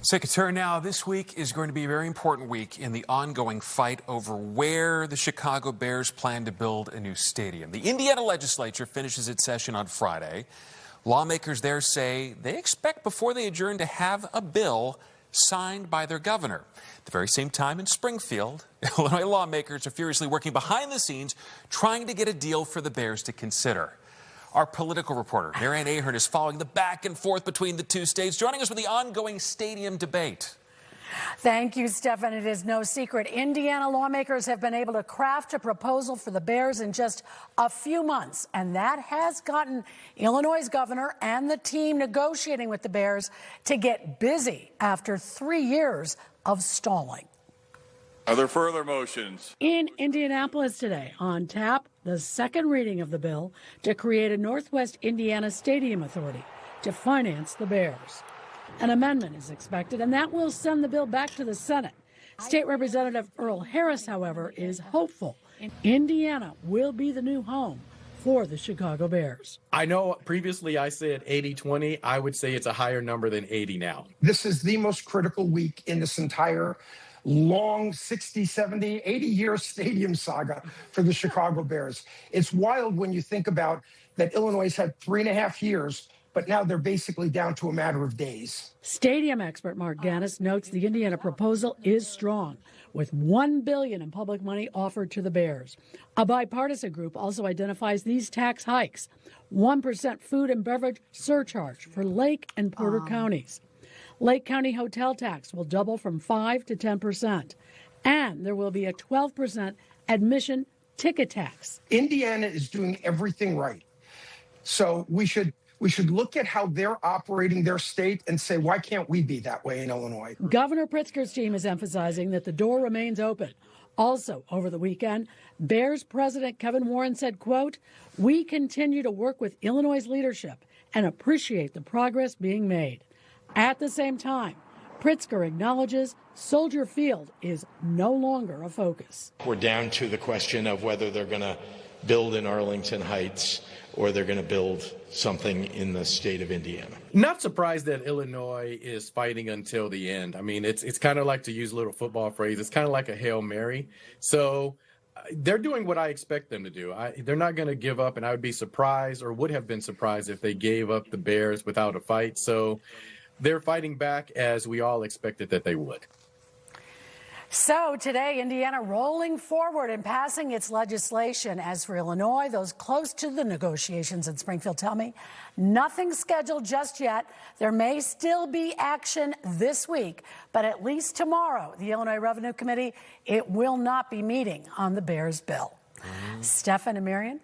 Take a turn now. This week is going to be a very important week in the ongoing fight over where the Chicago Bears plan to build a new stadium. The Indiana legislature finishes its session on Friday. Lawmakers there say they expect before they adjourn to have a bill signed by their governor. At the very same time in Springfield, Illinois lawmakers are furiously working behind the scenes trying to get a deal for the Bears to consider. Our political reporter, Mary Ann Ahern, is following the back and forth between the two states, joining us with the ongoing stadium debate. Thank you, Stefan. It is no secret. Indiana lawmakers have been able to craft a proposal for the Bears in just a few months, and that has gotten Illinois' governor and the team negotiating with the Bears to get busy after 3 years of stalling. Are there further motions? In Indianapolis today, on tap, the second reading of the bill to create a Northwest Indiana Stadium Authority to finance the Bears. An amendment is expected, and that will send the bill back to the Senate. State Representative Earl Harris, however, is hopeful Indiana will be the new home for the Chicago Bears. I know previously I said 80-20. I would say it's a higher number than 80 now. This is the most critical week in this entire long 60, 70, 80-year stadium saga for the Chicago Bears. It's wild when you think about that Illinois had 3.5 years, but now they're basically down to a matter of days. Stadium expert Mark Gannis notes the Indiana proposal is strong, with $1 billion in public money offered to the Bears. A bipartisan group also identifies these tax hikes: 1% food and beverage surcharge for Lake and Porter counties. Lake County hotel tax will double from 5 to 10%, and there will be a 12% admission ticket tax. Indiana is doing everything right. So we should look at how they're operating their state and say, why can't we be that way in Illinois? Governor Pritzker's team is emphasizing that the door remains open. Also, over the weekend, Bears President Kevin Warren said, quote, "We continue to work with Illinois' leadership and appreciate the progress being made." At the same time, Pritzker acknowledges Soldier Field is no longer a focus. We're down to the question of whether they're going to build in Arlington Heights or they're going to build something in the state of Indiana. Not surprised that Illinois is fighting until the end. I mean, it's kind of like, to use a little football phrase, it's kind of like a Hail Mary. So they're doing what I expect them to do. They're not going to give up, and I would be surprised, or would have been surprised, if they gave up the Bears without a fight. So they're fighting back as we all expected that they would. So today, Indiana rolling forward and passing its legislation. As for Illinois, those close to the negotiations in Springfield tell me nothing scheduled just yet. There may still be action this week, but at least tomorrow, the Illinois Revenue Committee, it will not be meeting on the Bears bill. Stefan and Marion?